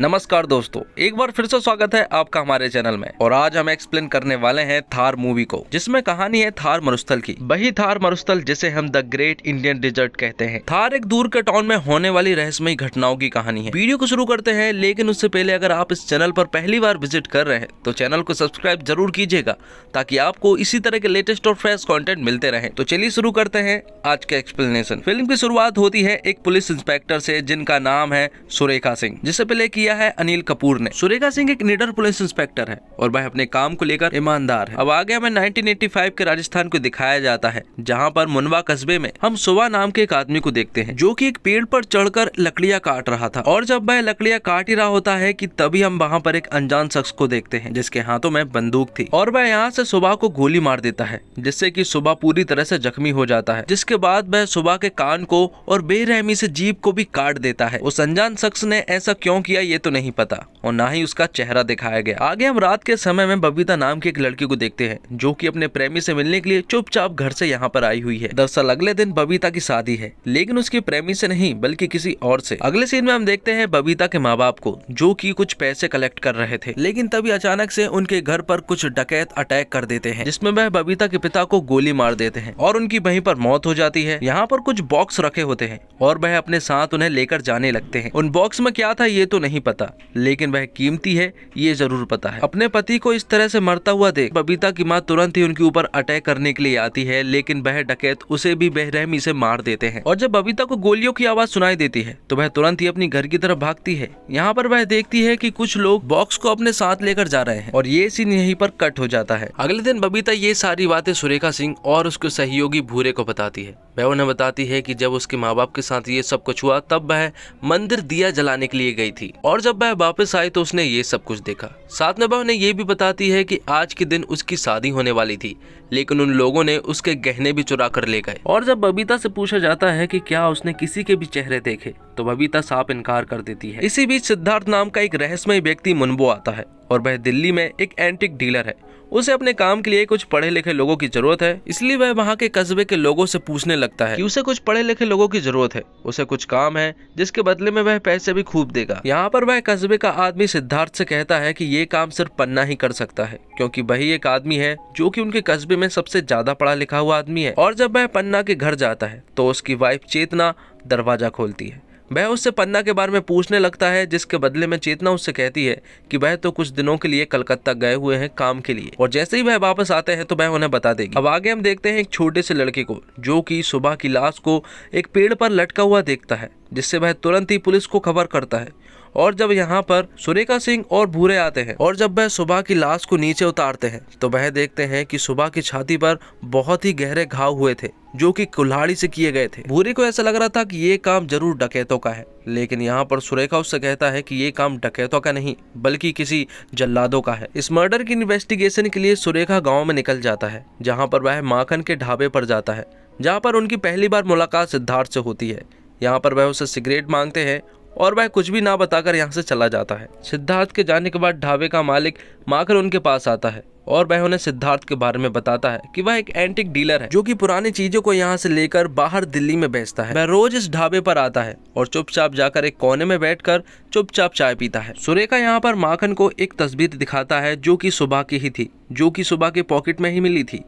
नमस्कार दोस्तों, एक बार फिर से स्वागत है आपका हमारे चैनल में। और आज हम एक्सप्लेन करने वाले हैं थार मूवी को, जिसमें कहानी है थार मरुस्थल की। वही थार मरुस्थल जिसे हम द ग्रेट इंडियन डिजर्ट कहते हैं। थार एक दूर के टाउन में होने वाली रहस्यमयी घटनाओं की कहानी है। वीडियो को शुरू करते हैं, लेकिन उससे पहले अगर आप इस चैनल पर पहली बार विजिट कर रहे हैं तो चैनल को सब्सक्राइब जरूर कीजिएगा, ताकि आपको इसी तरह के लेटेस्ट और फ्रेश कंटेंट मिलते रहे। तो चलिए शुरू करते हैं आज का एक्सप्लेनेशन। फिल्म की शुरुआत होती है एक पुलिस इंस्पेक्टर से, जिनका नाम है सुरेखा सिंह, जिसे प्ले किया है अनिल कपूर ने। सुरेखा सिंह एक निडर पुलिस इंस्पेक्टर है और वह अपने काम को लेकर ईमानदार है। अब आगे हमें 1985 के राजस्थान को दिखाया जाता है, जहां पर मुनवा कस्बे में हम सुबह नाम के एक आदमी को देखते हैं, जो कि एक पेड़ पर चढ़कर लकड़ियां काट रहा था। और जब वह लकड़ियां काट ही रहा होता है कि तभी हम वहां पर एक अनजान शख्स को देखते हैं, जिसके हाथों में बंदूक थी। और वह यहाँ से सुबह को गोली मार देता है, जिससे कि सुबह पूरी तरह से जख्मी हो जाता है। जिसके बाद वह सुबह के कान को और बेरहमी से जीभ को भी काट देता है। उस अनजान शख्स ने ऐसा क्यों किया ये तो नहीं पता, और ना ही उसका चेहरा दिखाया गया। आगे हम रात के समय में बबीता नाम की एक लड़की को देखते हैं, जो कि अपने प्रेमी से मिलने के लिए चुपचाप घर से यहाँ पर आई हुई है। दरअसल अगले दिन बबीता की शादी है, लेकिन उसके प्रेमी से नहीं बल्कि किसी और से। अगले सीन में हम देखते हैं बबीता के माँ बाप को, जो कि कुछ पैसे कलेक्ट कर रहे थे, लेकिन तभी अचानक से उनके घर पर कुछ डकैत अटैक कर देते हैं, जिसमें वह बबीता के पिता को गोली मार देते हैं और उनकी वहीं पर मौत हो जाती है। यहाँ पर कुछ बॉक्स रखे होते हैं और वह अपने साथ उन्हें लेकर जाने लगते हैं। उन बॉक्स में क्या था ये तो नहीं पता, लेकिन वह कीमती है ये जरूर पता है। अपने पति को इस तरह से मरता हुआ देख बबीता की माँ तुरंत ही उनके ऊपर अटैक करने के लिए आती है, लेकिन वह डकैत उसे भी बेरहमी से मार देते हैं। और जब बबीता को गोलियों की आवाज सुनाई देती है तो वह तुरंत ही अपनी घर की तरफ भागती है। यहाँ पर वह देखती है कि कुछ लोग बॉक्स को अपने साथ लेकर जा रहे हैं, और ये सीन यहीं पर कट हो जाता है। अगले दिन बबीता ये सारी बातें सुरेखा सिंह और उसके सहयोगी भूरे को बताती है। वह उन्हें बताती है कि जब उसके माँ बाप के साथ ये सब कुछ हुआ तब वह मंदिर दिया जलाने के लिए गई थी, और जब वह वापस आई तो उसने ये सब कुछ देखा। साथ में वह उन्हें ये भी बताती है कि आज के दिन उसकी शादी होने वाली थी, लेकिन उन लोगों ने उसके गहने भी चुरा कर ले गए। और जब बबीता से पूछा जाता है कि क्या उसने किसी के भी चेहरे देखे, तो बबीता साफ इनकार कर देती है। इसी बीच सिद्धार्थ नाम का एक रहस्यमय व्यक्ति मुनबो आता है, और वह दिल्ली में एक एंटिक डीलर है। उसे अपने काम के लिए कुछ पढ़े लिखे लोगों की जरूरत है, इसलिए वह वहाँ के कस्बे के लोगों से पूछने लगता है कि उसे कुछ पढ़े लिखे लोगों की जरूरत है, उसे कुछ काम है जिसके बदले में वह पैसे भी खूब देगा। यहाँ पर वह कस्बे का आदमी सिद्धार्थ से कहता है कि ये काम सिर्फ पन्ना ही कर सकता है, क्योंकि वही एक आदमी है जो कि उनके कस्बे में सबसे ज्यादा पढ़ा लिखा हुआ आदमी है। और जब वह पन्ना के घर जाता है तो उसकी वाइफ चेतना दरवाजा खोलती है। वह उससे पन्ना के बारे में पूछने लगता है, जिसके बदले में चेतना उससे कहती है कि वह तो कुछ दिनों के लिए कलकत्ता गए हुए हैं काम के लिए, और जैसे ही वह वापस आते हैं तो वह उन्हें बता देगी। अब आगे हम देखते हैं एक छोटे से लड़के को, जो कि सुबह की लाश को एक पेड़ पर लटका हुआ देखता है, जिससे वह तुरंत ही पुलिस को खबर करता है। और जब यहाँ पर सुरेखा सिंह और भूरे आते हैं और जब वह सुबह की लाश को नीचे उतारते हैं तो वह देखते हैं कि सुबह की छाती पर बहुत ही गहरे घाव हुए थे, जो कि कुल्हाड़ी से किए गए थे। भूरे को ऐसा लग रहा था कि ये काम जरूर डकैतों का है, लेकिन यहाँ पर सुरेखा उससे कहता है कि ये काम डकैतों का नहीं बल्कि किसी जल्लादों का है। इस मर्डर की इन्वेस्टिगेशन के लिए सुरेखा गाँव में निकल जाता है, जहाँ पर वह माखन के ढाबे पर जाता है, जहाँ पर उनकी पहली बार मुलाकात सिद्धार्थ से होती है। यहाँ पर वह उसे सिगरेट मांगते हैं और वह कुछ भी ना बताकर यहाँ से चला जाता है। सिद्धार्थ के जाने के बाद ढाबे का मालिक माखन उनके पास आता है और वह उन्हें सिद्धार्थ के बारे में बताता है कि वह एक एंटिक डीलर है, जो कि पुरानी चीजों को यहाँ से लेकर बाहर दिल्ली में बेचता है। वह रोज इस ढाबे पर आता है और चुपचाप जाकर एक कोने में बैठकर चुपचाप चाय पीता है। सुरेखा यहाँ पर माखन को एक तस्वीर दिखाता है, जो कि सुबह की ही थी, जो कि सुबह के पॉकेट में ही मिली थी।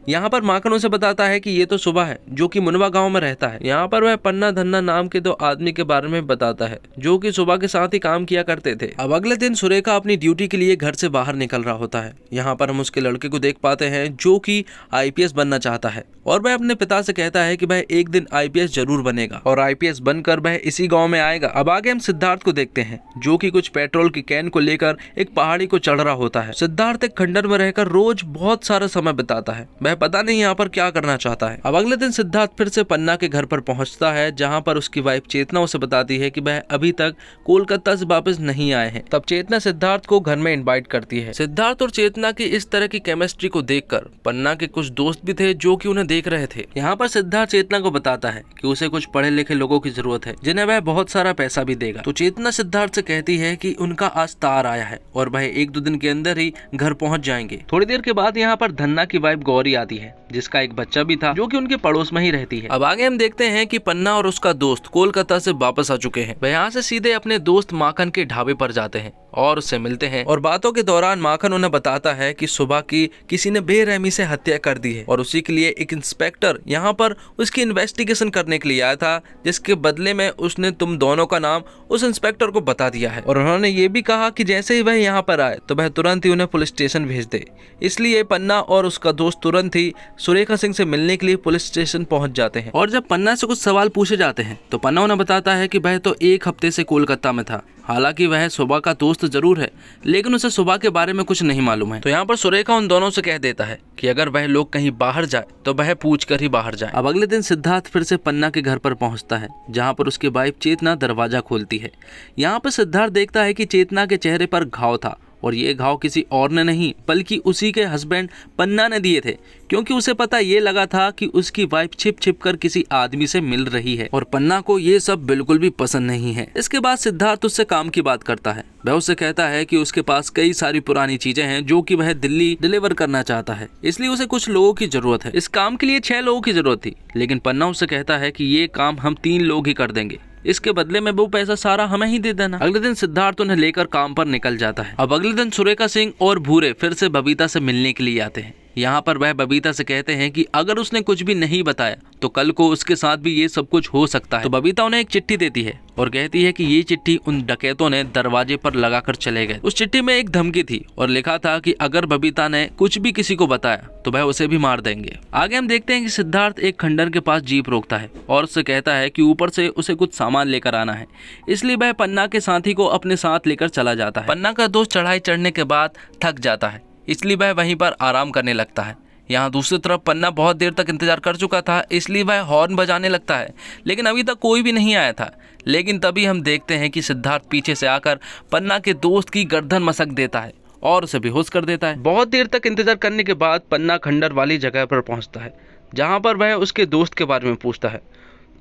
यहाँ पर माखन उसे बताता है कि ये तो सुबह है, जो कि मुनवा गांव में रहता है। यहाँ पर वह पन्ना धन्ना नाम के दो आदमी के बारे में बताता है, जो कि सुबह के साथ ही काम किया करते थे। अब अगले दिन सुरेखा अपनी ड्यूटी के लिए घर से बाहर निकल रहा होता है। यहाँ पर हम उसके लड़के को देख पाते हैं, जो कि IPS बनना चाहता है, और वह अपने पिता से कहता है कि वह एक दिन IPS जरूर बनेगा और IPS बनकर वह इसी गाँव में आएगा। अब आगे हम सिद्धार्थ को देखते हैं, जो कि कुछ पेट्रोल की कैन को लेकर एक पहाड़ी को चढ़ रहा होता है। सिद्धार्थ एक खंडर में रहकर रोज बहुत सारा समय बिताता है, वह पता नहीं यहाँ पर क्या करना चाहता है। अब अगले दिन सिद्धार्थ फिर से पन्ना के घर पर पहुंचता है, जहाँ पर उसकी वाइफ चेतना उसे बताती है कि वह अभी तक कोलकाता से वापस नहीं आए हैं। तब चेतना सिद्धार्थ को घर में इनवाइट करती है। सिद्धार्थ और चेतना की इस तरह की केमिस्ट्री को देखकर पन्ना के कुछ दोस्त भी थे, जो कि उन्हें देख रहे थे। यहाँ पर सिद्धार्थ चेतना को बताता है कि उसे कुछ पढ़े लिखे लोगों की जरूरत है, जिन्हें वह बहुत सारा पैसा भी देगा। तो चेतना सिद्धार्थ से कहती है कि उनका आज तार आया है और वह 1-2 दिन के अंदर ही घर पहुँच जाएंगे। थोड़ी देर के बाद यहाँ पर धन्ना की वाइफ गौरी आती है, जिसका एक बच्चा भी था जो कि उनके पड़ोस में ही रहती है। अब आगे हम देखते हैं कि पन्ना और उसका दोस्त कोलकाता से वापस आ चुके हैं। वह यहाँ से सीधे अपने दोस्त माखन के ढाबे पर जाते हैं और उससे मिलते हैं और बातों के दौरान माखन उन्हें बताता है कि सुबह की किसी ने बेरहमी से हत्या कर दी है और उसी के लिए एक इंस्पेक्टर यहाँ पर उसकी इन्वेस्टिगेशन करने के लिए आया था, जिसके बदले में उसने तुम दोनों का नाम उस इंस्पेक्टर को बता दिया है। और उन्होंने ये भी कहा कि जैसे ही वह यहाँ पर आए तो वह तुरंत ही उन्हें पुलिस स्टेशन भेज दे। इसलिए पन्ना और उसका दोस्त तुरंत ही सुरेखा सिंह से मिलने के लिए पुलिस स्टेशन पहुंच जाते हैं। और जब पन्ना से कुछ सवाल पूछे जाते हैं तो पन्ना उन्हें बताता है कि वह तो एक हफ्ते से कोलकाता में था, हालांकि वह सुबह का दोस्त जरूर है लेकिन उसे सुबह के बारे में कुछ नहीं मालूम है। तो यहाँ पर सुरेखा उन दोनों से कह देता है कि अगर वह लोग कहीं बाहर जाए तो वह पूछ कर ही बाहर जाए। अब अगले दिन सिद्धार्थ फिर से पन्ना के घर पर पहुंचता है, जहाँ पर उसकी वाइफ चेतना दरवाजा खोलती है। यहाँ पर सिद्धार्थ देखता है कि चेतना के चेहरे पर घाव था और ये घाव किसी और ने नहीं बल्कि उसी के हस्बैंड पन्ना ने दिए थे, क्योंकि उसे पता ये लगा था कि उसकी वाइफ छिप छिप कर किसी आदमी से मिल रही है और पन्ना को ये सब बिल्कुल भी पसंद नहीं है। इसके बाद सिद्धार्थ उससे काम की बात करता है। वह उससे कहता है कि उसके पास कई सारी पुरानी चीजें हैं जो कि वह दिल्ली डिलीवर करना चाहता है, इसलिए उसे कुछ लोगों की जरूरत है। इस काम के लिए 6 लोगों की जरूरत थी, लेकिन पन्ना उससे कहता है कि ये काम हम 3 लोग ही कर देंगे, इसके बदले में वो पैसा सारा हमें ही दे देना। अगले दिन सिद्धार्थ उन्हें लेकर काम पर निकल जाता है। अब अगले दिन सुरेखा सिंह और भूरे फिर से बबीता से मिलने के लिए आते हैं। यहाँ पर वह बबीता से कहते हैं कि अगर उसने कुछ भी नहीं बताया तो कल को उसके साथ भी ये सब कुछ हो सकता है। तो बबीता उन्हें एक चिट्ठी देती है और कहती है कि ये चिट्ठी उन डकैतों ने दरवाजे पर लगाकर चले गए। उस चिट्ठी में एक धमकी थी और लिखा था कि अगर बबीता ने कुछ भी किसी को बताया तो वह उसे भी मार देंगे। आगे हम देखते हैं कि सिद्धार्थ एक खंडर के पास जीप रोकता है और उससे कहता है कि ऊपर से उसे कुछ सामान लेकर आना है, इसलिए वह पन्ना के साथी को अपने साथ लेकर चला जाता है। पन्ना का दोस्त चढ़ाई चढ़ने के बाद थक जाता है, इसलिए वह वहीं पर आराम करने लगता है। यहाँ दूसरी तरफ पन्ना बहुत देर तक इंतजार कर चुका था, इसलिए वह हॉर्न बजाने लगता है, लेकिन अभी तक कोई भी नहीं आया था। लेकिन तभी हम देखते हैं कि सिद्धार्थ पीछे से आकर पन्ना के दोस्त की गर्दन मसक देता है और उसे बेहोश कर देता है। बहुत देर तक इंतजार करने के बाद पन्ना खंडर वाली जगह पर पहुंचता है, जहां पर वह उसके दोस्त के बारे में पूछता है।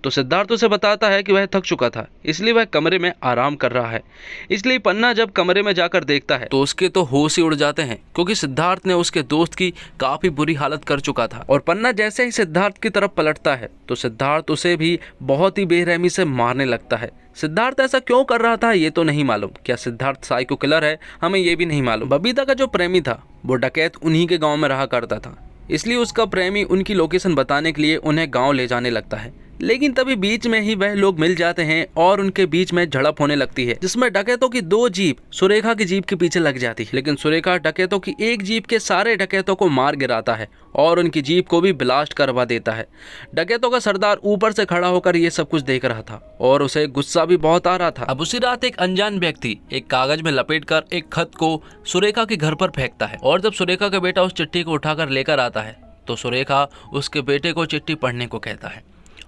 तो सिद्धार्थ उसे बताता है कि वह थक चुका था, इसलिए वह कमरे में आराम कर रहा है। इसलिए पन्ना जब कमरे में जाकर देखता है तो उसके तो होश ही उड़ जाते हैं, क्योंकि सिद्धार्थ ने उसके दोस्त की काफी बुरी हालत कर चुका था। और पन्ना जैसे ही सिद्धार्थ की तरफ पलटता है तो सिद्धार्थ उसे भी बहुत ही बेरहमी से मारने लगता है। सिद्धार्थ ऐसा क्यों कर रहा था ये तो नहीं मालूम। क्या सिद्धार्थ साइको किलर है, हमें ये भी नहीं मालूम। बबीता का जो प्रेमी था वो डकैत उन्हीं के गाँव में रहा करता था, इसलिए उसका प्रेमी उनकी लोकेशन बताने के लिए उन्हें गाँव ले जाने लगता है। लेकिन तभी बीच में ही वह लोग मिल जाते हैं और उनके बीच में झड़प होने लगती है, जिसमें डकैतों की 2 जीप सुरेखा की जीप के पीछे लग जाती है। लेकिन सुरेखा डकैतों की एक जीप के सारे डकैतों को मार गिराता है और उनकी जीप को भी ब्लास्ट करवा देता है। डकैतों का सरदार ऊपर से खड़ा होकर ये सब कुछ देख रहा था और उसे गुस्सा भी बहुत आ रहा था। अब उसी रात एक अनजान व्यक्ति एक कागज में लपेटकर एक खत को सुरेखा के घर पर फेंकता है और जब सुरेखा का बेटा उस चिट्ठी को उठाकर लेकर आता है तो सुरेखा उसके बेटे को चिट्ठी पढ़ने को कहता है।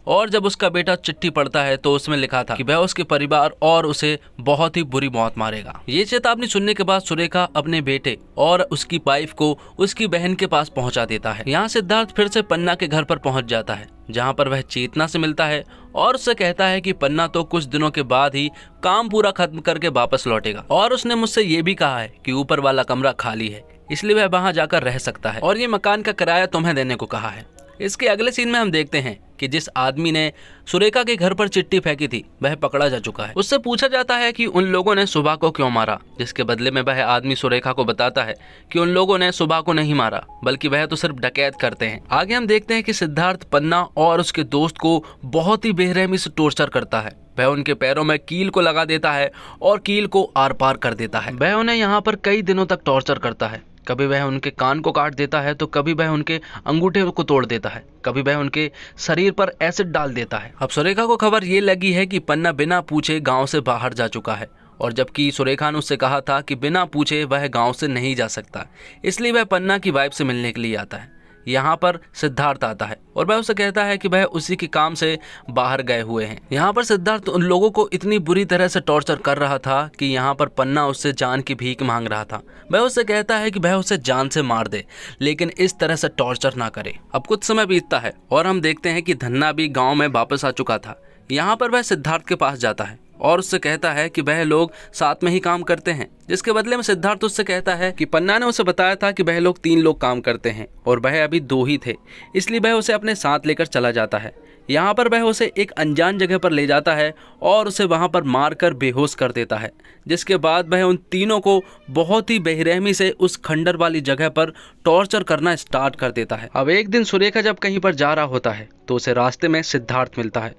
और जब उसका बेटा चिट्ठी पढ़ता है तो उसमें लिखा था कि वह उसके परिवार और उसे बहुत ही बुरी मौत मारेगा। ये चेतावनी सुनने के बाद सुरेखा अपने बेटे और उसकी वाइफ को उसकी बहन के पास पहुंचा देता है। यहाँ सिद्धार्थ फिर से पन्ना के घर पर पहुंच जाता है, जहाँ पर वह चेतना से मिलता है और उससे कहता है कि पन्ना तो कुछ दिनों के बाद ही काम पूरा खत्म करके वापस लौटेगा और उसने मुझसे ये भी कहा है कि ऊपर वाला कमरा खाली है, इसलिए वह वहां जाकर रह सकता है और ये मकान का किराया तुम्हें देने को कहा है। इसके अगले सीन में हम देखते हैं कि जिस आदमी ने सुरेखा के घर पर चिट्ठी फेंकी थी वह पकड़ा जा चुका है। उससे पूछा जाता है कि उन लोगों ने सुबह को क्यों मारा, जिसके बदले में वह आदमी सुरेखा को बताता है कि उन लोगों ने सुबह को नहीं मारा बल्कि वह तो सिर्फ डकैत करते हैं। आगे हम देखते हैं कि सिद्धार्थ पन्ना और उसके दोस्त को बहुत ही बेरहमी से टॉर्चर करता है। वह उनके पैरों में कील को लगा देता है और कील को आर पार कर देता है। वह उन्हें यहाँ पर कई दिनों तक टॉर्चर करता है। कभी वह उनके कान को काट देता है तो कभी वह उनके अंगूठे को तोड़ देता है, कभी वह उनके शरीर पर एसिड डाल देता है। अब सुरेखा को खबर ये लगी है कि पन्ना बिना पूछे गांव से बाहर जा चुका है और जबकि सुरेखा ने उससे कहा था कि बिना पूछे वह गांव से नहीं जा सकता, इसलिए वह पन्ना की वाइफ से मिलने के लिए आता है। यहाँ पर सिद्धार्थ आता है और वह उसे कहता है कि वह उसी के काम से बाहर गए हुए हैं। यहाँ पर सिद्धार्थ उन लोगों को इतनी बुरी तरह से टॉर्चर कर रहा था कि यहाँ पर पन्ना उससे जान की भीख मांग रहा था। वह उससे कहता है कि वह उसे जान से मार दे, लेकिन इस तरह से टॉर्चर ना करे। अब कुछ समय बीतता है और हम देखते हैं कि धन्ना भी गाँव में वापस आ चुका था। यहाँ पर वह सिद्धार्थ के पास जाता है और उससे कहता है कि वह लोग साथ में ही काम करते हैं, जिसके बदले में सिद्धार्थ उससे कहता है कि पन्ना ने उसे बताया था कि वह लोग 3 लोग काम करते हैं और वह अभी 2 ही थे, इसलिए वह उसे अपने साथ लेकर चला जाता है। यहाँ पर वह उसे एक अनजान जगह पर ले जाता है और उसे वहाँ पर मारकर बेहोश कर देता है, जिसके बाद वह उन तीनों को बहुत ही बेरहमी से उस खंडर वाली जगह पर टॉर्चर करना स्टार्ट कर देता है। अब एक दिन सुरेखा जब कहीं पर जा रहा होता है तो उसे रास्ते में सिद्धार्थ मिलता है।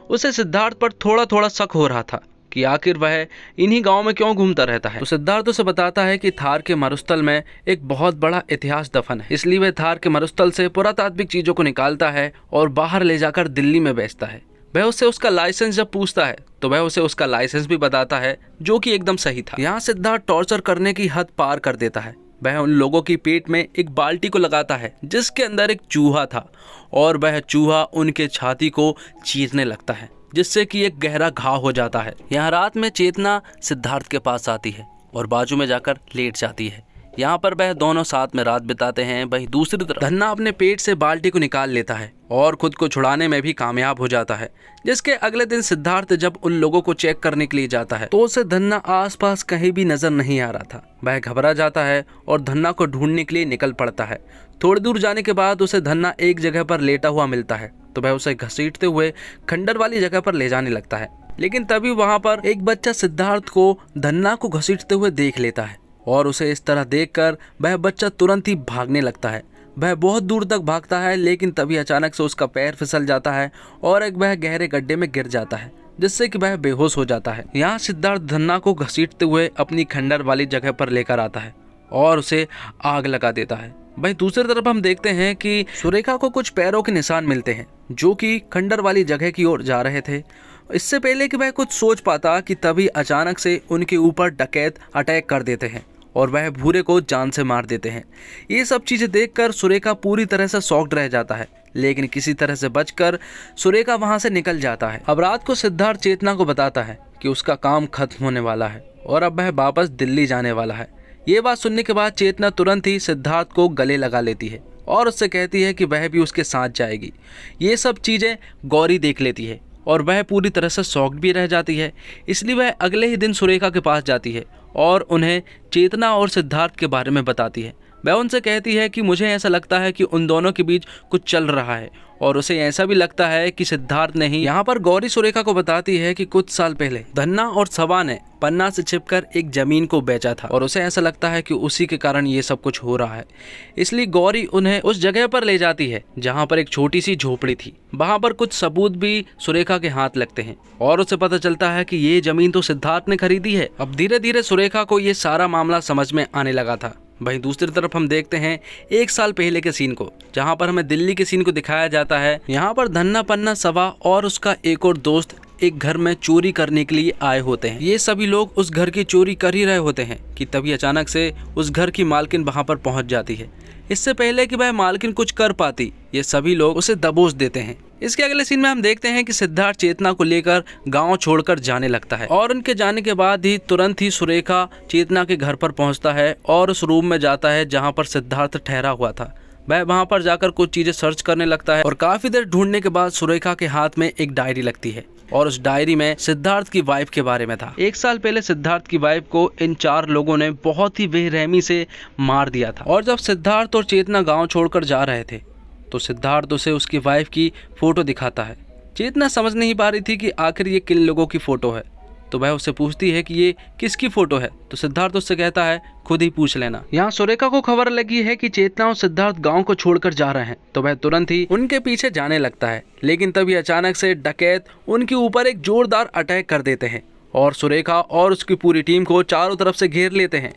उसे सिद्धार्थ पर थोड़ा थोड़ा शक हो रहा था कि आखिर वह इन्हीं गांव में क्यों घूमता रहता है। तो सिद्धार्थ उसे बताता है कि थार के मरुस्थल में एक बहुत बड़ा इतिहास दफन है, इसलिए वह थार के मरुस्थल से पुरातात्विक चीजों को निकालता है और बाहर ले जाकर दिल्ली में बेचता है। वह उससे उसका लाइसेंस जब पूछता है तो वह उसे उसका लाइसेंस भी बताता है, जो कि एकदम सही था। यहाँ सिद्धार्थ टॉर्चर करने की हद पार कर देता है। वह उन लोगों की पेट में एक बाल्टी को लगाता है जिसके अंदर एक चूहा था और वह चूहा उनके छाती को चीरने लगता है, जिससे कि एक गहरा घाव हो जाता है। यहाँ रात में चेतना सिद्धार्थ के पास आती है और बाजू में जाकर लेट जाती है। यहाँ पर वह दोनों साथ में रात बिताते हैं। वहीं दूसरी तरफ धन्ना अपने पेट से बाल्टी को निकाल लेता है और खुद को छुड़ाने में भी कामयाब हो जाता है, जिसके अगले दिन सिद्धार्थ जब उन लोगों को चेक करने के लिए जाता है तो उसे धन्ना आसपास कहीं भी नजर नहीं आ रहा था। वह घबरा जाता है और धन्ना को ढूंढने के लिए निकल पड़ता है। थोड़ी दूर जाने के बाद उसे धन्ना एक जगह पर लेटा हुआ मिलता है तो वह उसे घसीटते हुए खंडर वाली जगह पर ले जाने लगता है। लेकिन तभी वहाँ पर एक बच्चा सिद्धार्थ को धन्ना को घसीटते हुए देख लेता है और उसे इस तरह देखकर वह बच्चा तुरंत ही भागने लगता है। वह बहुत दूर तक भागता है, लेकिन तभी अचानक से उसका पैर फिसल जाता है और वह गहरे गड्ढे में गिर जाता है, जिससे कि वह बेहोश हो जाता है। यहाँ सिद्धार्थ धन्ना को घसीटते हुए अपनी खंडर वाली जगह पर लेकर आता है और उसे आग लगा देता है। वहीं दूसरी तरफ हम देखते हैं कि सुरेखा को कुछ पैरों के निशान मिलते हैं जो कि खंडर वाली जगह की ओर जा रहे थे। इससे पहले कि वह कुछ सोच पाता कि तभी अचानक से उनके ऊपर डकैत अटैक कर देते हैं और वह भूरे को जान से मार देते हैं। ये सब चीजें देखकर सुरेखा पूरी तरह से शॉक्ड रह जाता है, लेकिन किसी तरह से बचकर सुरेखा वहां से निकल जाता है। अब रात को सिद्धार्थ चेतना को बताता है कि उसका काम खत्म होने वाला है और अब वह वापस दिल्ली जाने वाला है। ये बात सुनने के बाद चेतना तुरंत ही सिद्धार्थ को गले लगा लेती है और उससे कहती है कि वह भी उसके साथ जाएगी। ये सब चीजें गौरी देख लेती है और वह पूरी तरह से शॉक्ड भी रह जाती है, इसलिए वह अगले ही दिन सुरेखा के पास जाती है और उन्हें चेतना और सिद्धार्थ के बारे में बताती है। वह उनसे कहती है कि मुझे ऐसा लगता है कि उन दोनों के बीच कुछ चल रहा है और उसे ऐसा भी लगता है कि सिद्धार्थ ने ही। यहाँ पर गौरी सुरेखा को बताती है कि कुछ साल पहले धन्ना और सवा ने पन्ना से छिपकर एक जमीन को बेचा था और उसे ऐसा लगता है कि उसी के कारण ये सब कुछ हो रहा है। इसलिए गौरी उन्हें उस जगह पर ले जाती है जहाँ पर एक छोटी सी झोपड़ी थी। वहाँ पर कुछ सबूत भी सुरेखा के हाथ लगते हैं और उसे पता चलता है कि ये जमीन तो सिद्धार्थ ने खरीदी है। अब धीरे धीरे सुरेखा को ये सारा मामला समझ में आने लगा था। वहीं दूसरी तरफ हम देखते हैं 1 साल पहले के सीन को, जहां पर हमें दिल्ली के सीन को दिखाया जाता है। यहां पर धन्ना, पन्ना, सवा और उसका एक और दोस्त एक घर में चोरी करने के लिए आए होते हैं। ये सभी लोग उस घर की चोरी कर ही रहे होते हैं कि तभी अचानक से उस घर की मालकिन वहां पर पहुंच जाती है। इससे पहले कि वह मालकिन कुछ कर पाती, ये सभी लोग उसे दबोच देते हैं। इसके अगले सीन में हम देखते हैं कि सिद्धार्थ चेतना को लेकर गांव छोड़कर जाने लगता है और उनके जाने के बाद ही तुरंत ही सुरेखा चेतना के घर पर पहुंचता है और उस रूम में जाता है जहां पर सिद्धार्थ ठहरा हुआ था। वह वहां पर जाकर कुछ चीजें सर्च करने लगता है और काफी देर ढूंढने के बाद सुरेखा के हाथ में एक डायरी लगती है और उस डायरी में सिद्धार्थ की वाइफ के बारे में था। 1 साल पहले सिद्धार्थ की वाइफ को इन 4 लोगों ने बहुत ही बेरहमी से मार दिया था और जब सिद्धार्थ और चेतना गाँव छोड़कर जा रहे थे तो सिद्धार्थ उसे उसकी वाइफ की फोटो दिखाता है। चेतना समझ नहीं पा रही थी कि आखिर ये किन लोगों की फोटो है, तो वह उससे पूछती है कि ये किसकी फोटो है, तो सिद्धार्थ उससे कहता है खुद ही पूछ लेना। यहाँ सुरेखा को खबर लगी है कि चेतना और सिद्धार्थ गांव को छोड़कर जा रहे हैं, तो वह तुरंत ही उनके पीछे जाने लगता है। लेकिन तभी अचानक से डकैत उनके ऊपर एक जोरदार अटैक कर देते हैं और सुरेखा और उसकी पूरी टीम को चारों तरफ से घेर लेते हैं।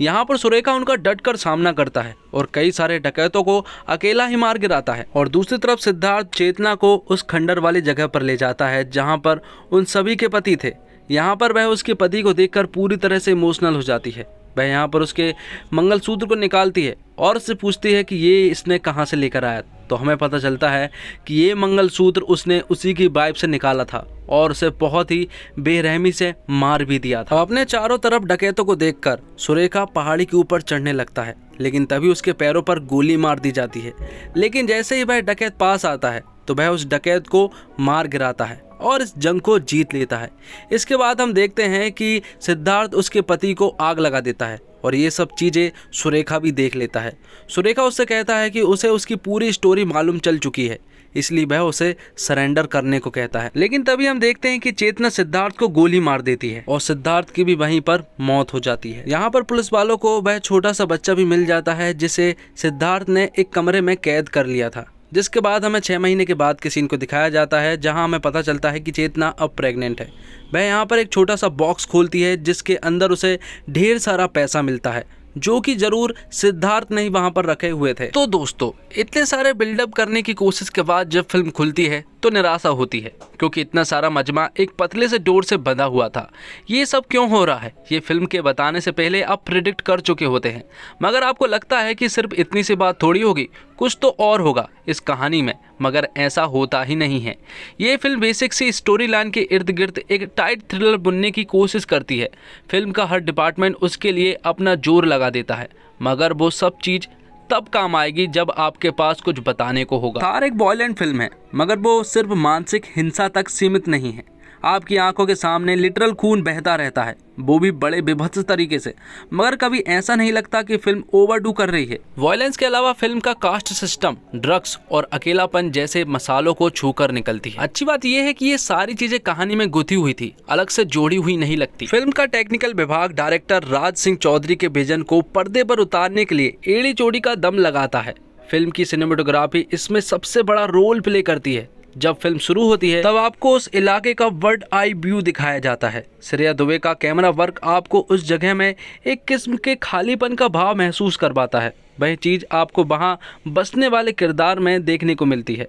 यहाँ पर सुरेखा उनका डटकर सामना करता है और कई सारे डकैतों को अकेला ही मार गिराता है और दूसरी तरफ सिद्धार्थ चेतना को उस खंडर वाली जगह पर ले जाता है जहाँ पर उन सभी के पति थे। यहाँ पर वह उसके पति को देखकर पूरी तरह से इमोशनल हो जाती है। वह यहाँ पर उसके मंगलसूत्र को निकालती है और उससे पूछती है कि ये इसने कहाँ से लेकर आया, तो हमें पता चलता है कि ये मंगलसूत्र उसने उसी की वाइफ से निकाला था और उसे बहुत ही बेरहमी से मार भी दिया था। अपने चारों तरफ डकैतों को देखकर सुरेखा पहाड़ी के ऊपर चढ़ने लगता है, लेकिन तभी उसके पैरों पर गोली मार दी जाती है। लेकिन जैसे ही वह डकैत पास आता है तो वह उस डकैत को मार गिराता है और इस जंग को जीत लेता है। इसके बाद हम देखते हैं कि सिद्धार्थ उसके पति को आग लगा देता है और ये सब चीज़ें सुरेखा भी देख लेता है। सुरेखा उससे कहता है कि उसे उसकी पूरी स्टोरी मालूम चल चुकी है, इसलिए वह उसे सरेंडर करने को कहता है। लेकिन तभी हम देखते हैं कि चेतना सिद्धार्थ को गोली मार देती है और सिद्धार्थ की भी वहीं पर मौत हो जाती है। यहाँ पर पुलिस वालों को वह छोटा सा बच्चा भी मिल जाता है जिसे सिद्धार्थ ने एक कमरे में कैद कर लिया था। जिसके बाद हमें 6 महीने के बाद के सीन को दिखाया जाता है जहां हमें पता चलता है कि चेतना अब प्रेग्नेंट है। वह यहाँ पर एक छोटा सा बॉक्स खोलती है जिसके अंदर उसे ढेर सारा पैसा मिलता है जो कि जरूर सिद्धार्थ ने ही वहां पर रखे हुए थे। तो दोस्तों, इतने सारे बिल्डअप करने की कोशिश के बाद जब फिल्म खुलती है तो निराशा होती है, क्योंकि इतना सारा मजमा एक पतले से डोर से बंधा हुआ था। ये सब क्यों हो रहा है ये फिल्म के बताने से पहले आप प्रिडिक्ट कर चुके होते हैं, मगर आपको लगता है कि सिर्फ इतनी सी बात थोड़ी होगी, कुछ तो और होगा इस कहानी में, मगर ऐसा होता ही नहीं है। ये फिल्म बेसिक सी स्टोरी लाइन के इर्द गिर्द एक टाइट थ्रिलर बुनने की कोशिश करती है। फिल्म का हर डिपार्टमेंट उसके लिए अपना जोर लगा देता है, मगर वो सब चीज़ तब काम आएगी जब आपके पास कुछ बताने को होगा। थार एक वॉयलेंट फिल्म है, मगर वो सिर्फ मानसिक हिंसा तक सीमित नहीं है। आपकी आंखों के सामने लिटरल खून बहता रहता है, वो भी बड़े बेभत्स तरीके से, मगर कभी ऐसा नहीं लगता कि फिल्म ओवरडू कर रही है। वॉयलेंस के अलावा फिल्म का कास्ट सिस्टम ड्रग्स और अकेलापन जैसे मसालों को छूकर निकलती है। अच्छी बात यह है कि ये सारी चीजें कहानी में गुथी हुई थी, अलग से जोड़ी हुई नहीं लगती। फिल्म का टेक्निकल विभाग डायरेक्टर राज सिंह चौधरी के विजन को पर्दे पर उतारने के लिए एड़ी चोटी का दम लगाता है। फिल्म की सिनेमेटोग्राफी इसमें सबसे बड़ा रोल प्ले करती है। जब फिल्म शुरू होती है तब आपको उस इलाके का वर्ड आई व्यू दिखाया जाता है। श्रेया दुबे का कैमरा वर्क आपको उस जगह में एक किस्म के खालीपन का भाव महसूस करवाता है। वह चीज़ आपको वहाँ बसने वाले किरदार में देखने को मिलती है।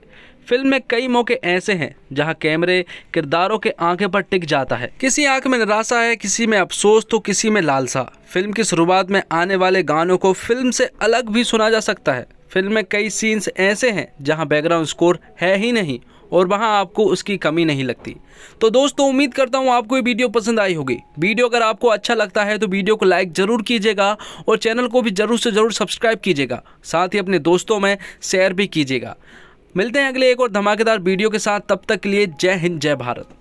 फिल्म में कई मौके ऐसे हैं जहां कैमरे किरदारों के आंखें पर टिक जाता है। किसी आंख में निराशा है, किसी में अफसोस तो किसी में लालसा। फिल्म की शुरुआत में आने वाले गानों को फिल्म से अलग भी सुना जा सकता है। फिल्म में कई सीन्स ऐसे हैं जहां बैकग्राउंड स्कोर है ही नहीं और वहां आपको उसकी कमी नहीं लगती। तो दोस्तों, उम्मीद करता हूं आपको ये वीडियो पसंद आई होगी। वीडियो अगर आपको अच्छा लगता है तो वीडियो को लाइक जरूर कीजिएगा और चैनल को भी जरूर से जरूर सब्सक्राइब कीजिएगा, साथ ही अपने दोस्तों में शेयर भी कीजिएगा। मिलते हैं अगले एक और धमाकेदार वीडियो के साथ, तब तक के लिए जय हिंद जय भारत।